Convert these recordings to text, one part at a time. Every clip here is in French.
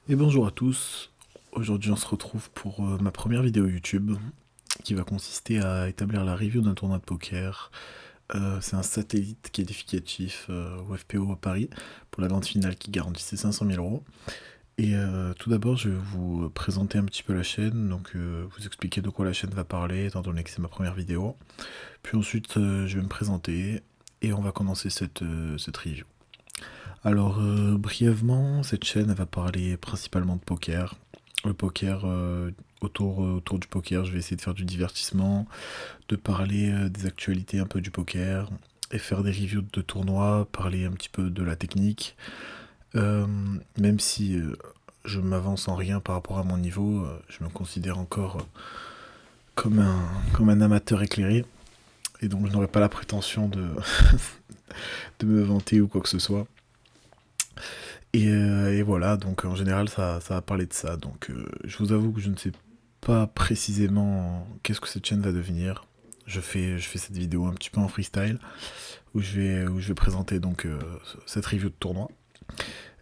Et bonjour à tous, aujourd'hui on se retrouve pour ma première vidéo YouTube qui va consister à établir la review d'un tournoi de poker. C'est un satellite qualificatif au FPO à Paris pour la grande finale qui garantissait 500 000 euros. Et tout d'abord je vais vous présenter un petit peu la chaîne, donc vous expliquer de quoi la chaîne va parler étant donné que c'est ma première vidéo. Puis ensuite je vais me présenter et on va commencer cette review. Alors, brièvement, cette chaîne elle va parler principalement de poker. Le poker, autour du poker, je vais essayer de faire du divertissement, de parler des actualités un peu du poker, et faire des reviews de tournois, parler un petit peu de la technique. Euh, Même si je m'avance en rien par rapport à mon niveau, je me considère encore comme un amateur éclairé, et donc je n'aurai pas la prétention de me vanter ou quoi que ce soit. Et voilà, donc en général, ça va parler de ça. Donc je vous avoue que je ne sais pas précisément qu'est-ce que cette chaîne va devenir. Je fais cette vidéo un petit peu en freestyle, où je vais présenter donc cette review de tournoi.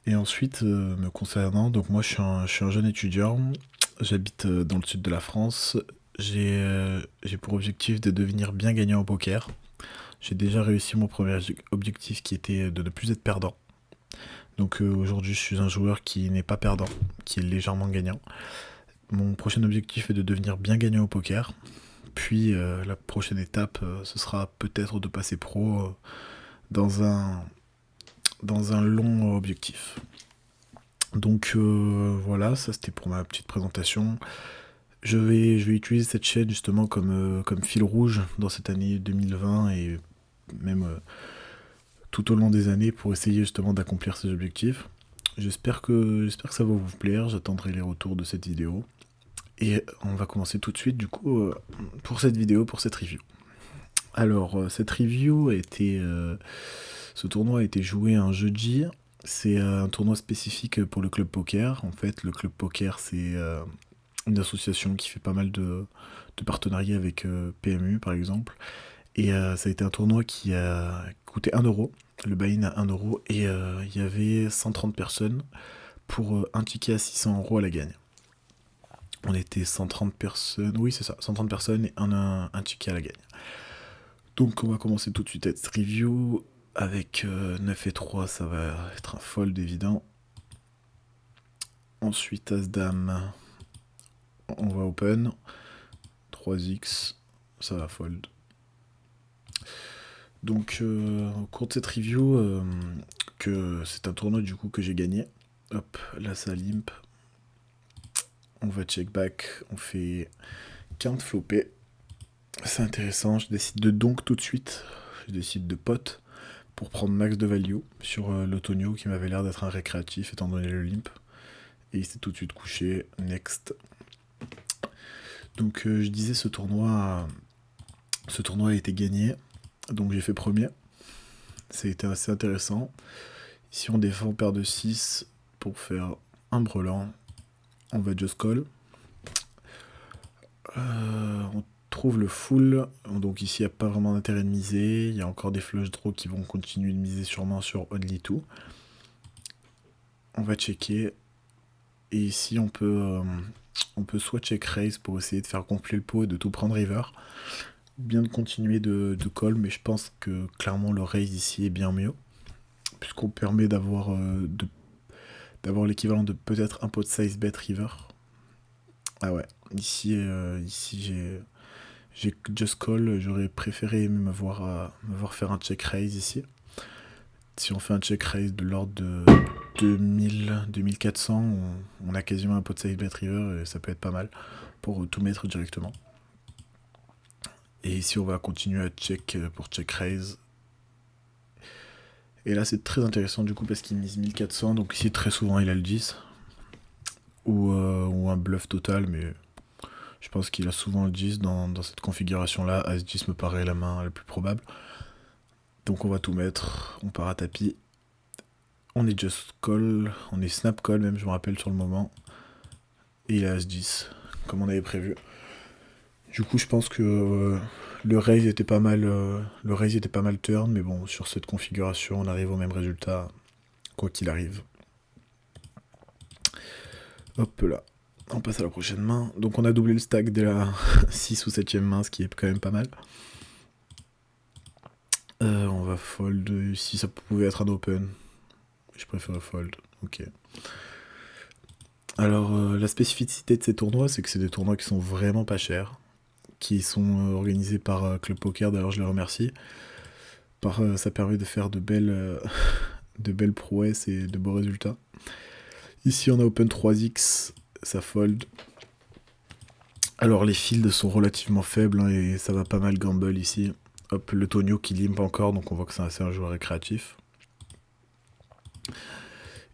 Et ensuite, me concernant, donc moi je suis un jeune étudiant, j'habite dans le sud de la France. J'ai pour objectif de devenir bien gagnant au poker. J'ai déjà réussi mon premier objectif qui était de ne plus être perdant. Donc aujourd'hui, je suis un joueur qui n'est pas perdant, qui est légèrement gagnant. Mon prochain objectif est de devenir bien gagnant au poker. Puis la prochaine étape, ce sera peut-être de passer pro dans un, dans un long objectif. Donc voilà, ça c'était pour ma petite présentation. Je vais utiliser cette chaîne justement comme fil rouge dans cette année 2020 et même tout au long des années pour essayer justement d'accomplir ces objectifs. J'espère que ça va vous plaire, j'attendrai les retours de cette vidéo. Et on va commencer tout de suite du coup pour cette vidéo, pour cette review. Alors cette review a été... ce tournoi a été joué un jeudi. C'est un tournoi spécifique pour le club poker. En fait, le club poker, c'est une association qui fait pas mal de partenariats avec PMU par exemple. Et ça a été un tournoi qui a coûté 1 euro. Le buy-in à 1 euro. Et il y avait 130 personnes pour un ticket à 600 euros à la gagne. On était 130 personnes, oui c'est ça, 130 personnes et un ticket à la gagne. Donc on va commencer tout de suite cette review avec 9 et 3, ça va être un fold évident. Ensuite As-Dame, on va open. 3x, ça va fold. Donc au cours de cette review, que c'est un tournoi du coup que j'ai gagné. Hop, là ça limp. On va check back, on fait quinte flopé. C'est intéressant, je décide de donk tout de suite. Je décide de pot pour prendre max de value sur l'Autonio qui m'avait l'air d'être un récréatif étant donné le limp. Et il s'est tout de suite couché. Next. Donc je disais ce tournoi a été gagné. Donc j'ai fait premier. C'était assez intéressant. Ici on défend paire de 6 pour faire un brelan. On va just call. On trouve le full. Donc ici il n'y a pas vraiment d'intérêt de miser. Il y a encore des flush draws qui vont continuer de miser sûrement sur only two. On va checker. Et ici on peut soit check raise pour essayer de faire gonfler le pot et de tout prendre river. Bien de continuer de call, mais je pense que clairement le raise ici est bien mieux. Puisqu'on permet d'avoir l'équivalent de peut-être un pot de size bet river. Ah ouais, ici j'ai just call, j'aurais préféré me voir faire un check raise ici. Si on fait un check raise de l'ordre de 2400, on a quasiment un pot de size bet river et ça peut être pas mal pour tout mettre directement. Et ici on va continuer à check pour check raise. Et là c'est très intéressant du coup parce qu'il mise 1400, donc ici très souvent il a le 10. Ou un bluff total, mais je pense qu'il a souvent le 10 dans cette configuration là. As-10 me paraît la main la plus probable. Donc on va tout mettre, on part à tapis. On est just call, on est snap call même, je me rappelle sur le moment. Et il a As-10, comme on avait prévu. Du coup je pense que le raise était pas mal turn, mais bon, sur cette configuration on arrive au même résultat, quoi qu'il arrive. Hop là. On passe à la prochaine main. Donc on a doublé le stack dès la 6 ou 7ème main, ce qui est quand même pas mal. On va fold ici, ça pouvait être un open. Je préfère fold, ok. Alors la spécificité de ces tournois, c'est que c'est des tournois qui sont vraiment pas chers, qui sont organisés par Club Poker, d'ailleurs je les remercie. Ça permet de faire de belles prouesses et de beaux résultats. Ici on a open 3x, ça fold. Alors les fields sont relativement faibles hein, et ça va pas mal gamble ici. Hop, le Tonio qui limpe encore, donc on voit que c'est un joueur récréatif.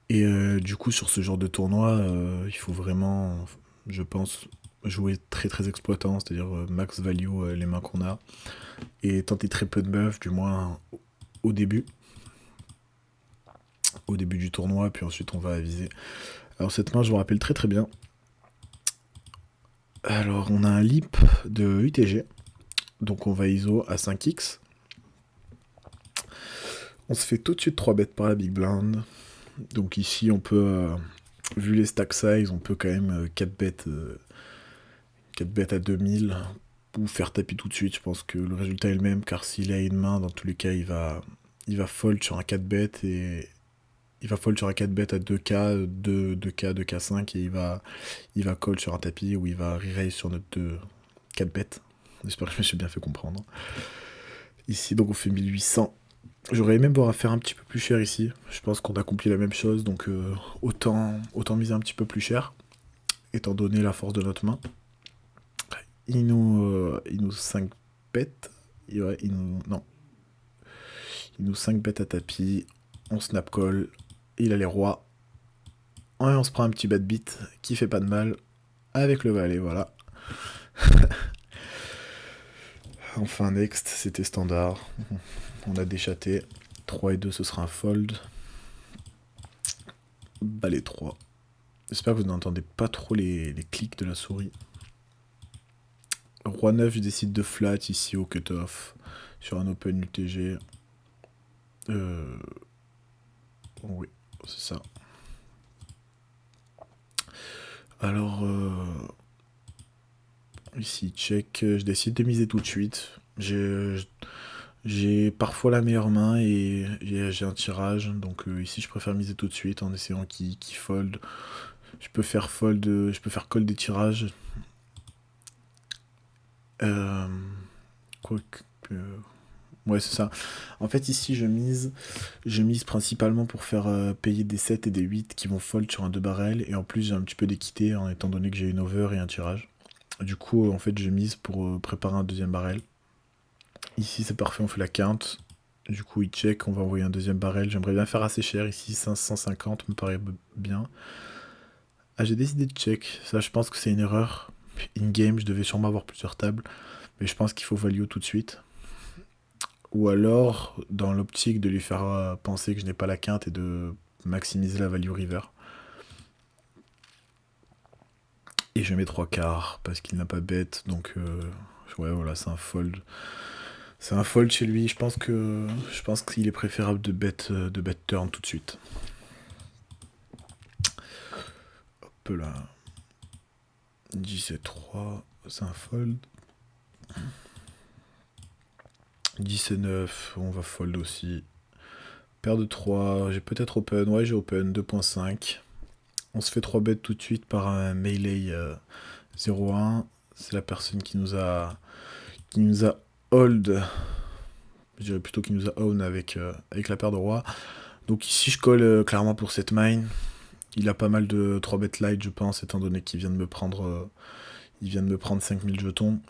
Et du coup sur ce genre de tournoi, il faut vraiment, je pense, jouer très très exploitant, c'est-à-dire max value les mains qu'on a. Et tenter très peu de bluff, du moins au début. Au début du tournoi, puis ensuite on va aviser. Alors cette main je me rappelle très très bien. Alors on a un lip de UTG, donc on va ISO à 5x. On se fait tout de suite 3 bêtes par la big blind. Donc ici on peut, vu les stack size, on peut quand même 4 bêtes à 2000 ou faire tapis tout de suite. Je pense que le résultat est le même, car s'il a une main, dans tous les cas il va fold sur un 4 bêtes et il va fold sur un 4 bêtes à 2K, 2K, 2K5 et il va call sur un tapis ou il va re-raise sur notre 4 bêtes. J'espère que je me suis bien fait comprendre. Ici donc on fait 1800. J'aurais aimé pouvoir faire un petit peu plus cher ici. Je pense qu'on accomplit la même chose, donc autant miser un petit peu plus cher, étant donné la force de notre main. Il nous 5 bêtes. Ouais, non. Il nous 5 bêtes à tapis. On snap call. Il a les rois. Et on se prend un petit bad beat qui fait pas de mal. Avec le valet, voilà. Enfin, next, c'était standard. On a déchaté. 3 et 2, ce sera un fold. Valet 3. J'espère que vous n'entendez pas trop les clics de la souris. Roi 9, je décide de flat ici au cut-off. Sur un open UTG. Oui, c'est ça. Alors, ici, check. Je décide de miser tout de suite. J'ai parfois la meilleure main et j'ai un tirage. Donc ici, je préfère miser tout de suite en essayant qu'il fold. Je peux faire call des tirages. Quoi que... Ouais, c'est ça. En fait, ici, je mise principalement pour faire payer des 7 et des 8 qui vont fold sur un 2 barrel. Et en plus, j'ai un petit peu d'équité, en étant donné que j'ai une over et un tirage. Du coup, en fait, je mise pour préparer un deuxième barrel. Ici, c'est parfait, on fait la quinte. Du coup, il check, on va envoyer un deuxième barrel. J'aimerais bien faire assez cher ici, 550 me paraît bien. Ah, j'ai décidé de check. Ça, je pense que c'est une erreur. In-game, je devais sûrement avoir plusieurs tables. Mais je pense qu'il faut value tout de suite. Ou alors, dans l'optique de lui faire penser que je n'ai pas la quinte et de maximiser la value river. Et je mets 3 quarts parce qu'il n'a pas bête. Donc, ouais, voilà, c'est un fold. C'est un fold chez lui. Je pense qu'il est préférable de bet turn tout de suite. Hop là. 10 et 3, c'est un fold. 10 et 9, on va fold aussi. Paire de 3, j'ai peut-être open. Ouais, j'ai open, 2.5. On se fait 3 bêtes tout de suite par un melee 0-1. C'est la personne qui nous a hold. Je dirais plutôt qu'il nous a own avec la paire de rois. Donc ici, je colle clairement pour cette main. Il a pas mal de 3 bêtes light, je pense, étant donné qu'il vient de me prendre 5000 jetons.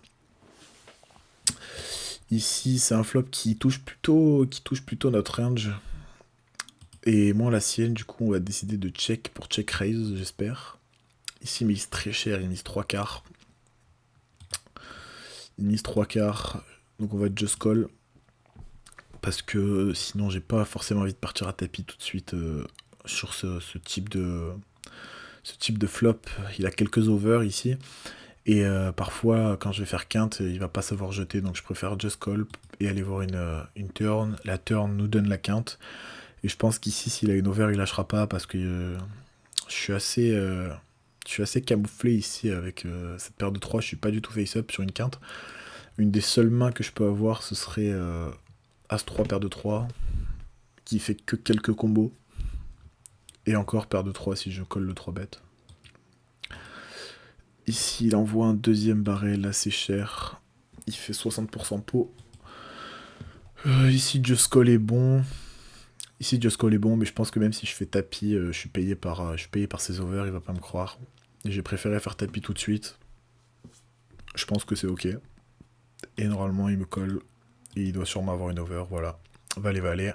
Ici, c'est un flop qui touche plutôt notre range. Et moi, la sienne, du coup, on va décider de check pour check raise, j'espère. Ici, il mise très cher, il mise 3 quarts. Il mise 3 quarts, donc on va just call. Parce que sinon, j'ai pas forcément envie de partir à tapis tout de suite sur ce type de flop. Il a quelques overs ici. Et parfois, quand je vais faire quinte, il va pas savoir jeter, donc je préfère just call et aller voir une turn. La turn nous donne la quinte. Et je pense qu'ici, s'il a une over, il lâchera pas parce que je suis assez Je suis assez camouflé ici avec cette paire de 3. Je suis pas du tout face-up sur une quinte. Une des seules mains que je peux avoir, ce serait As-3, paire de 3, qui fait que quelques combos. Et encore paire de 3 si je colle le 3 bête. Ici, il envoie un deuxième barrel assez cher. Il fait 60% pot. Ici, Just Call est bon. Ici, Just Call est bon, mais je pense que même si je fais tapis, je suis payé par ses overs, il va pas me croire. Et j'ai préféré faire tapis tout de suite. Je pense que c'est ok. Et normalement, il me colle. Et il doit sûrement avoir une over, voilà. Valet.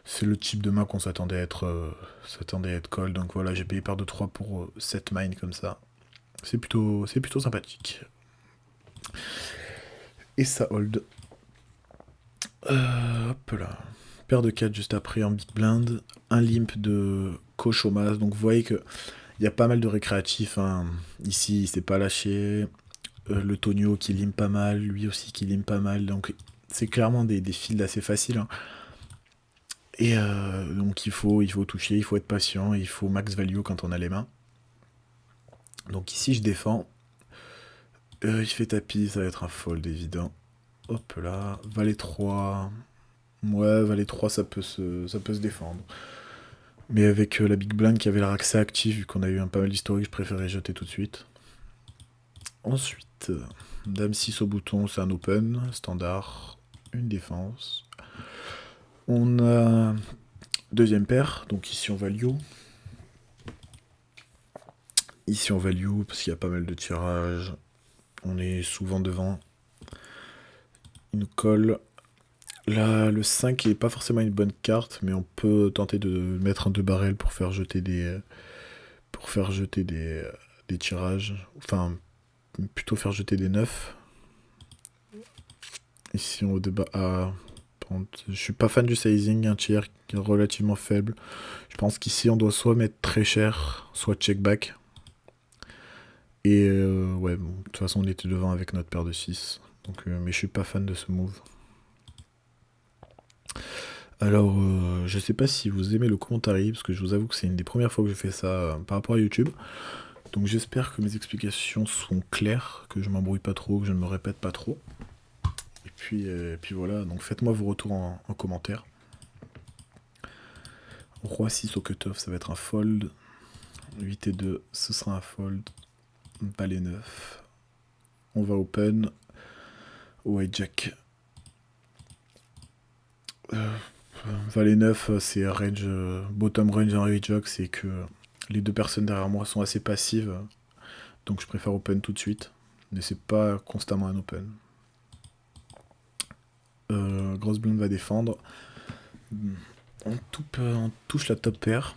C'est le type de main qu'on s'attendait à être call. Donc voilà, j'ai payé par 2-3 pour 7 mines comme ça. C'est plutôt sympathique. Et ça hold. Hop là. Paire de 4 juste après en big blind. Un limp de coach au mas. Donc vous voyez que il y a pas mal de récréatifs. Hein. Ici, il s'est pas lâché. Le Tonio qui limp pas mal. Lui aussi qui limp pas mal. Donc c'est clairement des fields assez faciles. Hein. Et donc il faut toucher, il faut être patient. Il faut max value quand on a les mains. Donc ici, je défends. Il fait tapis, ça va être un fold évident. Hop là. Valet 3. Ouais, Valet 3, ça peut se défendre. Mais avec la Big Blind qui avait la accès actif, vu qu'on a eu un pas mal d'historique, je préférais jeter tout de suite. Ensuite, Dame 6 au bouton, c'est un open, standard, une défense. On a deuxième paire, donc ici on value. Ici on value parce qu'il y a pas mal de tirages. On est souvent devant. Une colle. Là, le 5 est pas forcément une bonne carte, mais on peut tenter de mettre un 2 barrel pour faire jeter des tirages. Enfin, plutôt faire jeter des 9. Ici on débat. Je suis pas fan du sizing, un tiers qui est relativement faible. Je pense qu'ici on doit soit mettre très cher, soit check back. Et ouais, bon, de toute façon on était devant avec notre paire de 6. Donc, mais je suis pas fan de ce move. Alors, je sais pas si vous aimez le commentaire, parce que je vous avoue que c'est une des premières fois que je fais ça par rapport à YouTube. Donc j'espère que mes explications sont claires, que je m'embrouille pas trop, que je ne me répète pas trop. Et puis voilà, donc faites-moi vos retours en commentaire. Roi 6 au cut-off, ça va être un fold. 8 et 2, ce sera un fold. Valet 9. On va open. White jack. Valet 9, c'est range, bottom range en hijack, c'est que les deux personnes derrière moi sont assez passives. Donc je préfère open tout de suite. Mais c'est pas constamment un open. Grosse blonde va défendre. On touche la top pair.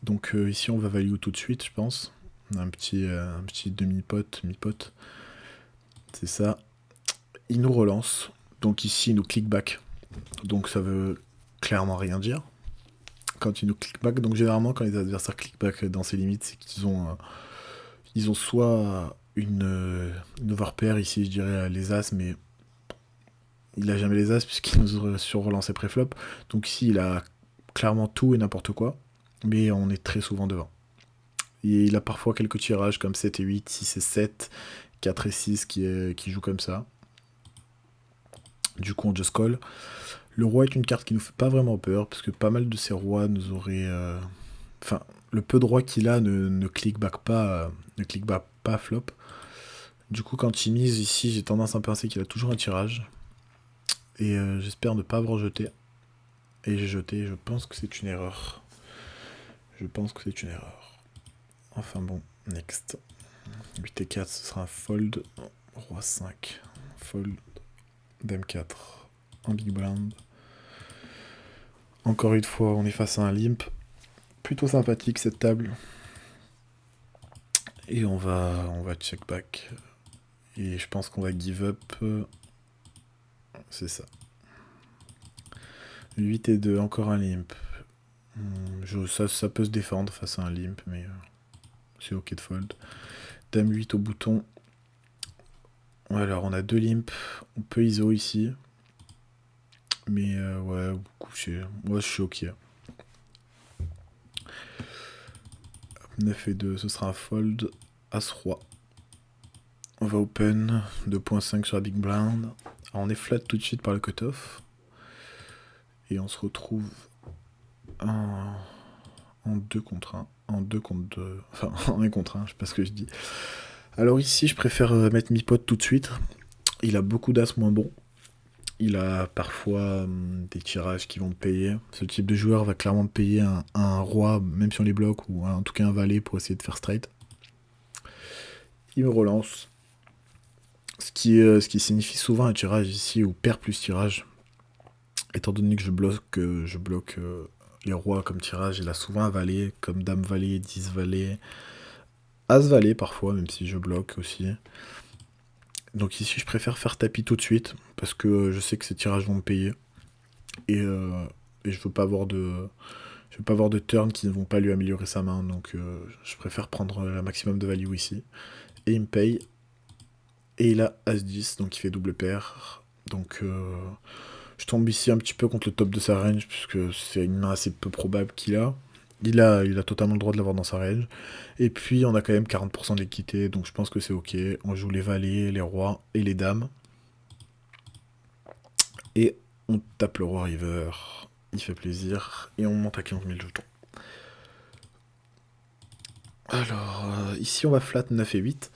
Donc ici on va value tout de suite, je pense. On a un petit demi-pot, mi-pot. C'est ça. Il nous relance. Donc ici il nous click back. Donc ça veut clairement rien dire. Quand il nous click back, donc généralement quand les adversaires click back dans ces limites, c'est qu'ils ont soit une overpair, ici je dirais les as, mais il a jamais les as puisqu'il nous sur-relancé pré-flop. Donc ici il a clairement tout et n'importe quoi, mais on est très souvent devant. Et il a parfois quelques tirages comme 7 et 8, 6 et 7, 4 et 6 qui jouent comme ça. Du coup on just call. Le roi est une carte qui nous fait pas vraiment peur, parce que pas mal de ces rois nous auraient... Enfin, le peu de rois qu'il a ne click back pas flop. Du coup, quand il mise ici, j'ai tendance à penser qu'il a toujours un tirage. Et j'espère ne pas avoir jeté. Et j'ai jeté, je pense que c'est une erreur. Enfin bon, next. 8 et 4, ce sera un fold. Roi 5, fold. Dame 4, un big blind. Encore une fois, on est face à un limp. Plutôt sympathique cette table. Et on va check back. Et je pense qu'on va give up. C'est ça. 8 et 2, encore un limp. Ça peut se défendre face à un limp, mais c'est ok de fold. Dame 8 au bouton. Alors on a deux limps. On peut ISO ici. Mais ouais, coucher. Moi je suis ok. 9 et 2, ce sera un fold. As-Roi. On va open 2.5 sur la big blind. Alors on est flat tout de suite par le cutoff. Et on se retrouve en 2 contre 1. En 2 contre 2. Enfin, en 1 contre 1, je sais pas ce que je dis. Alors ici, je préfère mettre mi pot tout de suite. Il a beaucoup d'as moins bons. Il a parfois des tirages qui vont me payer. Ce type de joueur va clairement me payer un roi, même si on les bloque, ou en tout cas un valet pour essayer de faire straight. Il me relance. Ce qui signifie souvent un tirage ici, ou paire plus tirage. Étant donné que je bloque les rois comme tirage, il a souvent un valet, comme dame valet, 10 valet, as valet parfois, même si je bloque aussi. Donc ici, je préfère faire tapis tout de suite, parce que je sais que ces tirages vont me payer. Et je veux pas avoir de turns qui ne vont pas lui améliorer sa main, donc je préfère prendre la maximum de value ici. Et il me paye. Et il a As-10, donc il fait double paire. Donc je tombe ici un petit peu contre le top de sa range, puisque c'est une main assez peu probable qu'il a. Il a totalement le droit de l'avoir dans sa range. Et puis on a quand même 40% d'équité, donc je pense que c'est ok. On joue les valets, les rois et les dames. Et on tape le roi river. Il fait plaisir. Et on monte à 15 000 jetons. Alors, ici on va flat 9 et 8.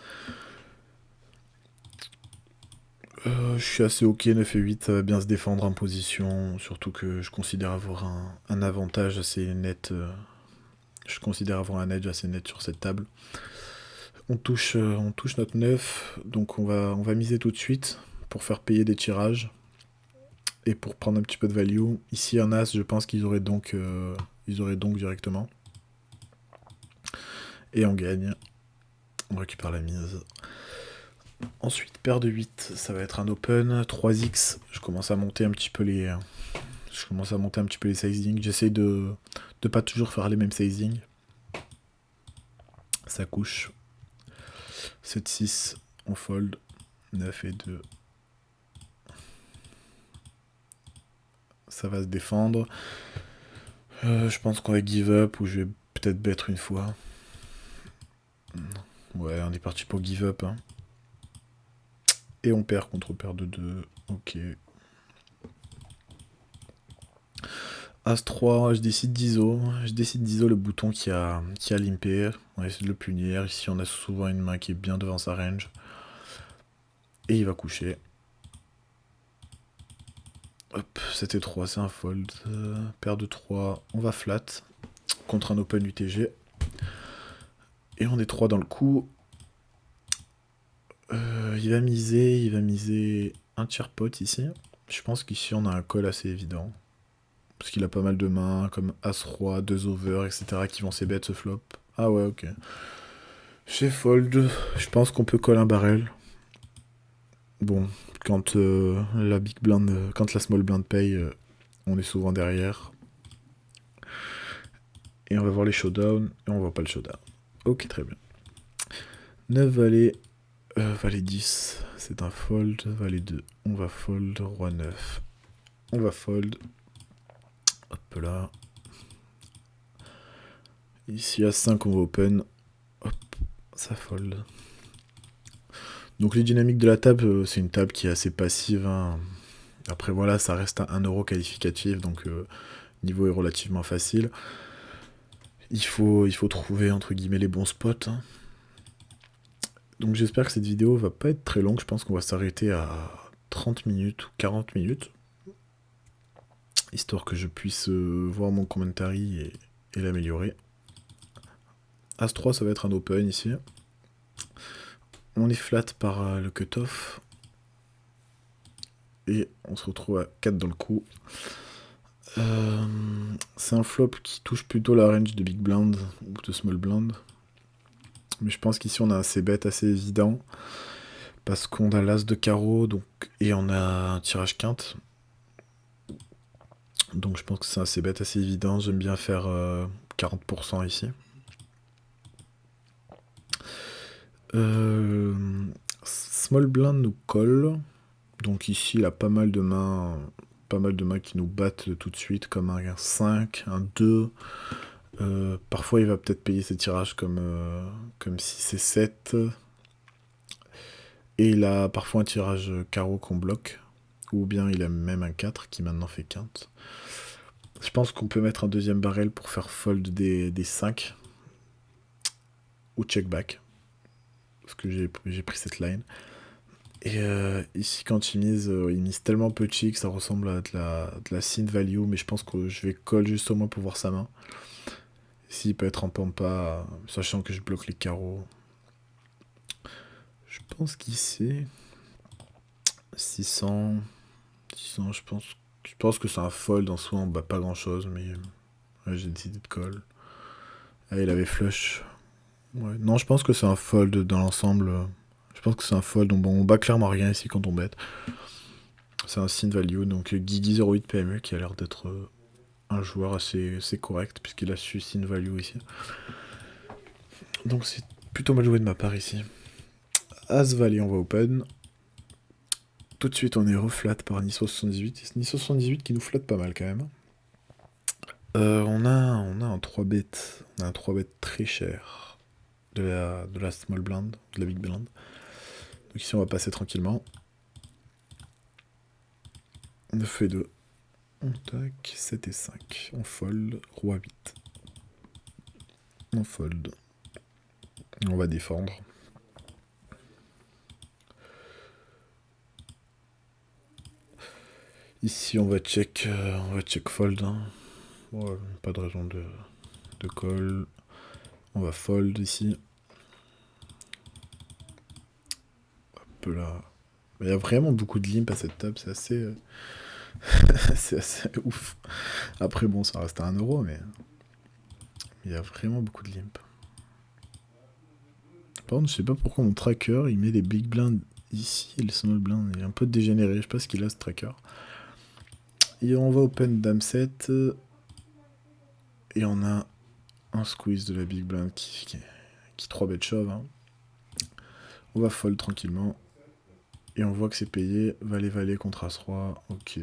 Je suis assez ok, 9 et 8, ça va bien se défendre en position, surtout que je considère avoir un avantage assez net. Je considère avoir un edge assez net sur cette table. On touche notre 9, donc on va miser tout de suite pour faire payer des tirages et pour prendre un petit peu de value. Ici un as, je pense qu'ils auraient donc directement. Et on gagne. On récupère la mise. Ensuite, paire de 8, ça va être un open. 3x, je commence à monter un petit peu les sizing. J'essaie de pas toujours faire les mêmes sizing. Ça couche. 7-6, on fold. 9 et 2. Ça va se défendre. Je pense qu'on va give up ou je vais peut-être bet une fois. Ouais, on est parti pour give up. Hein. Et on perd contre paire de 2. Ok. As-3, je décide d'ISO. Je décide d'ISO le bouton qui a limpé. On va essayer de le punir. Ici, on a souvent une main qui est bien devant sa range. Et il va coucher. Hop, c'était 3, c'est un fold. Paire de 3, on va flat. Contre un open UTG. Et on est 3 dans le coup. Il va miser un tiers pot ici. Je pense qu'ici on a un call assez évident. Parce qu'il a pas mal de mains, comme As-Roi, 2 over, etc. qui vont s'ébête ce flop. Ah ouais, ok. J'ai fold. Je pense qu'on peut call un barrel. Bon, quand la big blind, quand la small blind paye, on est souvent derrière. Et on va voir les showdowns, et on voit pas le showdown. Ok, très bien. 9 valet, valet 10, c'est un fold. Valet 2, on va fold. Roi 9, on va fold. Hop là. Ici à 5, on va open. Hop, ça fold. Donc les dynamiques de la table, c'est une table qui est assez passive. Hein. Après voilà, ça reste un euro qualificatif, donc le niveau est relativement facile. Il faut trouver entre guillemets les bons spots. Hein. Donc j'espère que cette vidéo va pas être très longue, je pense qu'on va s'arrêter à 30 minutes ou 40 minutes. Histoire que je puisse voir mon commentary et l'améliorer. As-3, ça va être un open ici. On est flat par le cutoff. Et on se retrouve à 4 dans le coup. C'est un flop qui touche plutôt la range de big blind ou de small blind. Mais je pense qu'ici on a un c-bet assez évident. Parce qu'on a l'as de carreau donc, et on a un tirage quinte. Donc je pense que c'est un c-bet assez évident. J'aime bien faire 40% ici. Small blind nous colle. Donc ici il a pas mal de mains qui nous battent tout de suite, comme un 5, un 2, Parfois il va peut-être payer ses tirages comme 6 et 7. Et il a parfois un tirage carreau qu'on bloque. Ou bien il a même un 4 qui maintenant fait quinte. Je pense qu'on peut mettre un deuxième barrel pour faire fold des 5. Ou check back. Parce que j'ai pris cette line. Et ici, quand il mise tellement petit que ça ressemble à de la synth value, mais je pense que je vais call juste au moins pour voir sa main. Ici, il peut être en pampa, sachant que je bloque les carreaux. Je pense qu'ici, 600, 600, je pense que c'est un fold en soi, on bat pas grand chose, mais ouais, j'ai décidé de call. Ah, il avait flush. Ouais. Non, je pense que c'est un fold dans l'ensemble. Je pense que c'est un fold. Bon, on bat clairement rien ici quand on bet. C'est un synth value, donc Guigui 08 PMU qui a l'air d'être un joueur assez correct, puisqu'il a su synth value ici. Donc c'est plutôt mal joué de ma part ici. As Valet, on va open. Tout de suite, on est reflat par Nisso 78. Nisso 78 qui nous flotte pas mal quand même. On a un 3-bet. On a un 3-bet très cher de la small blind, de la big blind. Donc ici, on va passer tranquillement. 9 et 2. On tac, 7 et 5. On fold, roi 8. On fold. On va défendre. Ici, on va check fold. Hein. Ouais, pas de raison de call. On va fold ici. Hop là. Il y a vraiment beaucoup de limp à cette table, c'est assez... c'est assez ouf. Après, bon, ça reste à 1€, mais... il y a vraiment beaucoup de limp. Par contre, je sais pas pourquoi mon tracker, il met les big blinds ici, et les small blinds. Il est un peu dégénéré, je sais pas ce qu'il a, ce tracker. Et on va open dame 7. Et on a un squeeze de la big blind qui 3-bet shove. Hein. On va fold tranquillement. Et on voit que c'est payé. Valet contre As-Roi. Ok.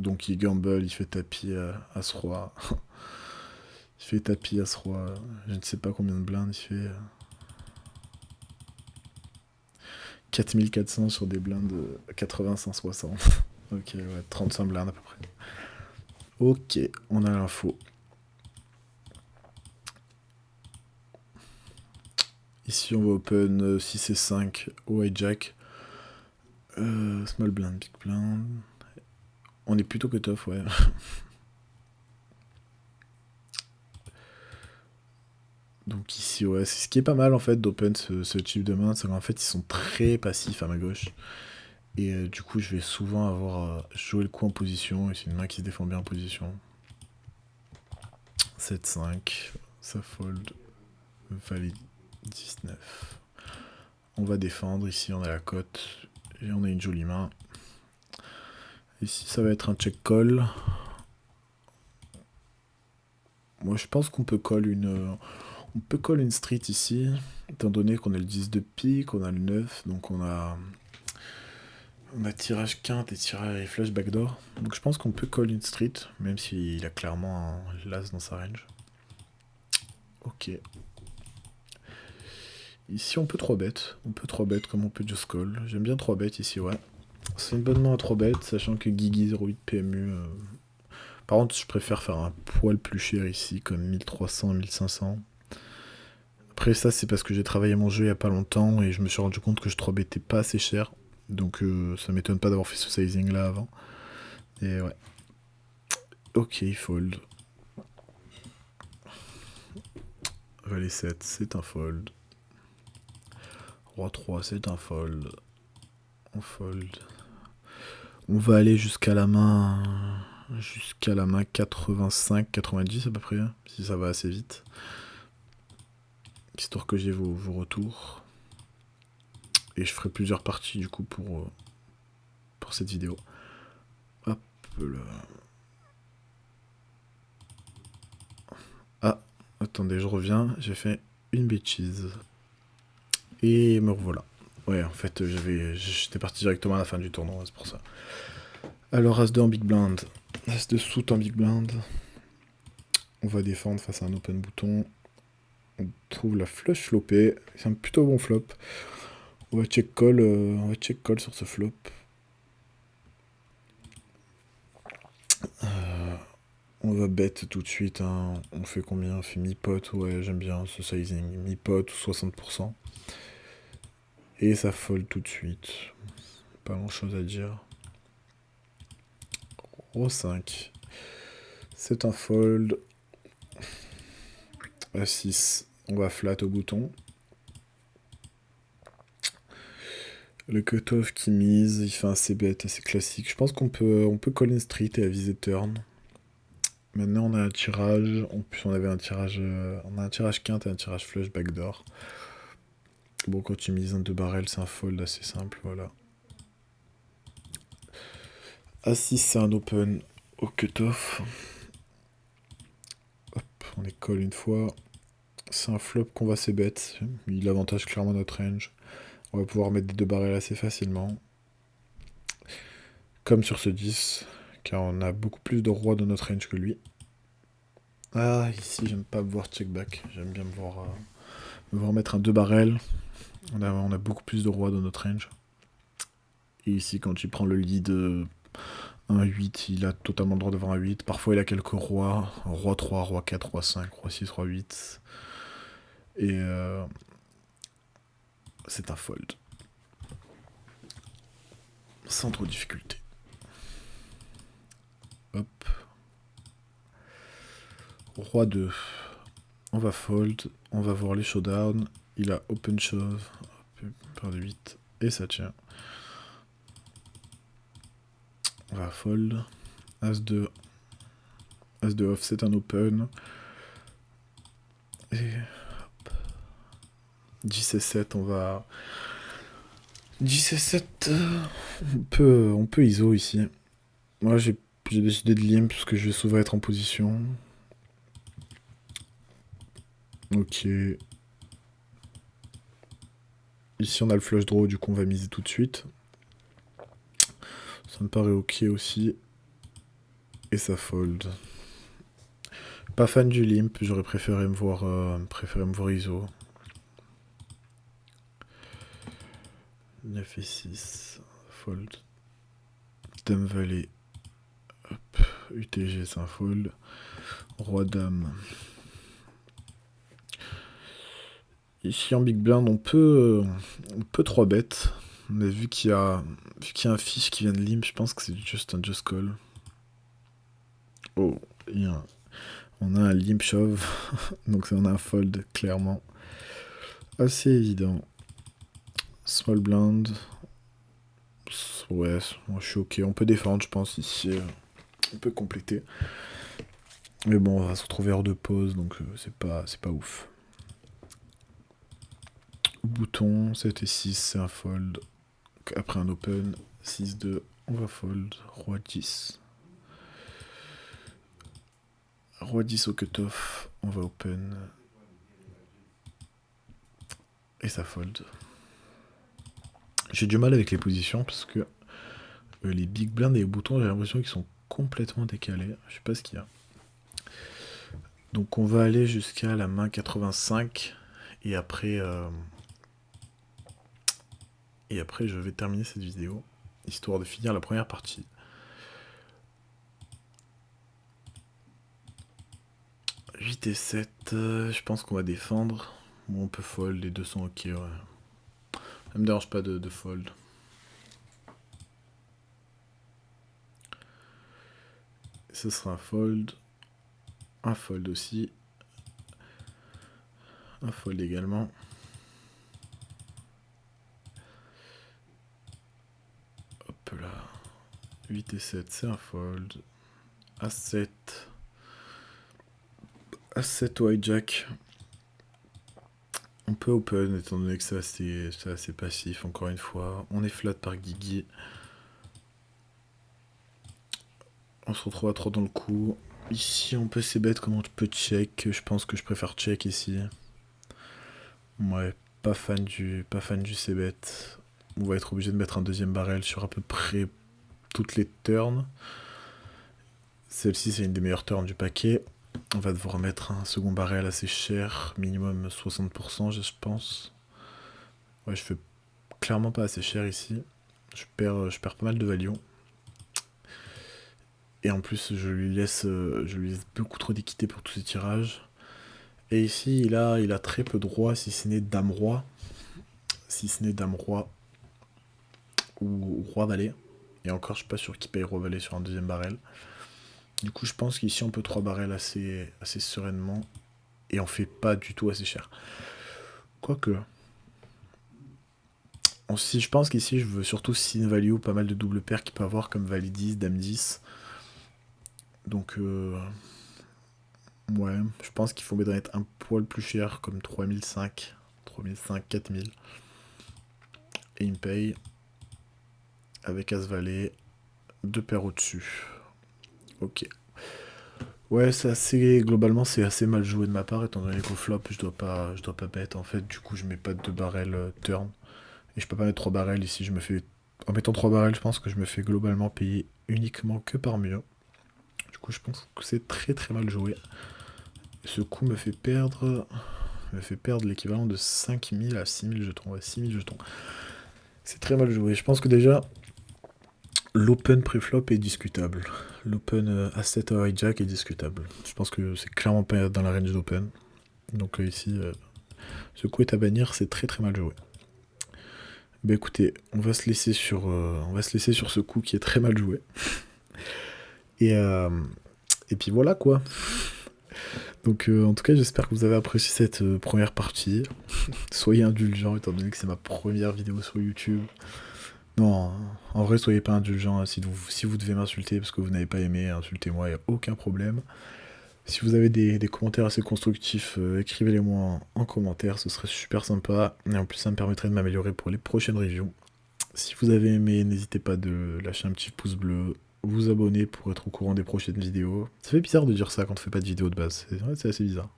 Donc il gamble, il fait tapis As-Roi. Il fait tapis As-Roi. Je ne sais pas combien de blindes il fait. 4400 sur des blindes 80-160. Ok, ouais, 35 blindes à peu près. Ok, on a l'info. Ici on va open 6 et 5 au hijack. Small blind, big blind. On est plutôt cut-off, ouais. Donc ici, ouais, c'est ce qui est pas mal en fait d'open ce type de main, c'est qu'en fait ils sont très passifs à ma gauche. Et du coup, je vais souvent avoir joué le coup en position, et c'est une main qui se défend bien en position. 7-5, ça fold, valide 19. On va défendre, ici on a la cote, et on a une jolie main. Ici ça va être un check call. Moi je pense qu'on peut call une street ici, étant donné qu'on a le 10 de pique, on a le 9, donc on a tirage quinte et tirage et flush backdoor. Donc je pense qu'on peut call une street, même s'il a clairement un l'as dans sa range. Ok. Ici on peut 3-bet. On peut 3-bet comme on peut just call. J'aime bien 3-bet ici, ouais. C'est une bonne main à 3-bet, sachant que Guigui 08 PMU... Par contre, je préfère faire un poil plus cher ici, comme 1300, 1500. Après ça, c'est parce que j'ai travaillé mon jeu il y a pas longtemps, et je me suis rendu compte que je 3-bettais pas assez cher. Donc ça m'étonne pas d'avoir fait ce sizing là avant. Et ouais. Ok, fold. Valet 7, c'est un fold. Roi 3, c'est un fold. On fold. On va aller jusqu'à la main 85-90 à peu près, si ça va assez vite. Histoire que j'ai vos retours. Et je ferai plusieurs parties du coup pour cette vidéo. Hop là. Ah, attendez, je reviens. J'ai fait une bêtise. Et me revoilà. Ouais, en fait, j'étais parti directement à la fin du tournoi, c'est pour ça. Alors, As-2 en big blind. As de soute en big blind. On va défendre face à un open bouton. On trouve la flush flopée. C'est un plutôt bon flop. On va check call sur ce flop. On va bet tout de suite. Hein. On fait combien? On fait mi-pot. Ouais, j'aime bien ce sizing. Mi-pot ou 60%. Et ça fold tout de suite. Pas grand chose à dire. Roi 5. C'est un fold. À 6. On va flat au bouton. Le cutoff qui mise, il fait un c-bet assez classique. Je pense qu'on peut call in street et aviser turn. Maintenant on a un tirage. En plus on avait un tirage. On a un tirage quinte et un tirage flush backdoor. Bon, quand tu mises un 2 barrel, c'est un fold assez simple, voilà. A6 c'est un open au cutoff. Hop, on est call une fois. C'est un flop qu'on va c-bet. Il avantage clairement notre range. On va pouvoir mettre des 2 barrels assez facilement. Comme sur ce 10, car on a beaucoup plus de rois dans notre range que lui. Ah, ici, j'aime pas me voir check back. J'aime bien me voir mettre un 2 barrels. On a beaucoup plus de rois dans notre range. Et ici, quand il prend le lead 1-8, il a totalement le droit de voir un 8. Parfois, il a quelques rois. Roi 3, roi 4, roi 5, roi 6, roi 8. Et c'est un fold. Sans trop de difficulté. Hop. Roi 2. On va fold. On va voir les showdowns. Il a open shove. Paire de 8. Et ça tient. On va fold. As-2. As-2 off, c'est un open. Et hop. 10 et 7, on va... 10 et 7, on peut ISO ici. Moi, j'ai décidé de limp parce que je vais souvent être en position. Ok. Ici, on a le flush draw, du coup, on va miser tout de suite. Ça me paraît ok aussi. Et ça fold. Pas fan du limp, j'aurais préféré me voir ISO. 9 et 6, fold. Dame valet. Hop. UTG, c'est un fold. Roi dame. Ici en big blind, on peut 3 bêtes. Mais vu qu'il y a un fiche qui vient de limp, je pense que c'est juste un just call. Oh, on a un limp shove. Donc on a un fold, clairement. Assez évident. Small blind. Ouais, moi je suis ok. On peut défendre, je pense, ici. On peut compléter. Mais bon, on va se retrouver hors de pause, donc c'est pas ouf. Bouton, 7 et 6, c'est un fold. Après un open, 6-2, on va fold. Roi 10. Roi 10 au cutoff, on va open. Et ça fold. J'ai du mal avec les positions parce que les big blinds et les boutons, j'ai l'impression qu'ils sont complètement décalés. Je sais pas ce qu'il y a. Donc on va aller jusqu'à la main 85 et après je vais terminer cette vidéo histoire de finir la première partie. « 8 et 7, je pense qu'on va défendre. Bon, on peut fold, les deux sont ok, ouais. Ça me dérange pas de fold. Ce sera un fold. Un fold aussi. Un fold également. Hop là. 8 et 7, c'est un fold. A7. A7 white jack. On peut open étant donné que c'est assez passif, encore une fois. On est flat par Guigui. On se retrouve à 3 dans le coup. Ici, on peut c-bet comme on peut check. Je pense que je préfère check ici. Ouais, pas fan du c-bet. On va être obligé de mettre un deuxième barrel sur à peu près toutes les turns. Celle-ci, c'est une des meilleures turns du paquet. On va devoir mettre un second barrel assez cher, minimum 60% je pense. Ouais, je fais clairement pas assez cher ici. Je perds pas mal de value. Et en plus, je lui laisse beaucoup trop d'équité pour tous ces tirages. Et ici, il a très peu de rois, si ce n'est dame roi. Si ce n'est dame roi ou roi valet. Et encore, je suis pas sûr qu'il paye roi valet sur un deuxième barrel. Du coup, je pense qu'ici, on peut 3 barrels assez sereinement. Et on fait pas du tout assez cher. Quoique. Je pense qu'ici, je veux surtout sin value, pas mal de double paires qu'il peut avoir, comme valet 10, dame 10. Donc, ouais, je pense qu'il faut mettre un poil plus cher, comme 3005, 4000. Et il me paye avec As-Valet, 2 paires au-dessus. Ok. Ouais, globalement, c'est assez mal joué de ma part, étant donné qu'au flop, je dois pas bet, en fait. Du coup, je mets pas de barrel turn. Et je peux pas mettre 3 barrels ici, en mettant 3 barrels, je pense que je me fais globalement payer uniquement que par mieux. Du coup, je pense que c'est très très mal joué. Ce coup me fait perdre l'équivalent de 5000 à 6000 jetons. Ouais, 6000 jetons. C'est très mal joué. Je pense que déjà, l'open pré-flop est discutable. L'open asset à hijack est discutable. Je pense que c'est clairement pas dans la range d'open. Donc ici, ce coup est à bannir, c'est très très mal joué. Bah écoutez, on va se laisser sur ce coup qui est très mal joué. Et puis voilà quoi. Donc en tout cas, j'espère que vous avez apprécié cette première partie. Soyez indulgents étant donné que c'est ma première vidéo sur YouTube. Non, en vrai, soyez pas indulgents. Si vous devez m'insulter parce que vous n'avez pas aimé, insultez-moi, il n'y a aucun problème. Si vous avez des commentaires assez constructifs, écrivez-les-moi en commentaire, ce serait super sympa. Et en plus, ça me permettrait de m'améliorer pour les prochaines reviews. Si vous avez aimé, n'hésitez pas de lâcher un petit pouce bleu, vous abonner pour être au courant des prochaines vidéos. Ça fait bizarre de dire ça quand on fait pas de vidéo de base, c'est assez bizarre.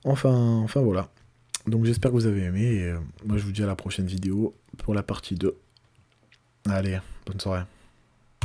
Enfin voilà. Donc j'espère que vous avez aimé, et moi je vous dis à la prochaine vidéo pour la partie 2. Allez, bonne soirée.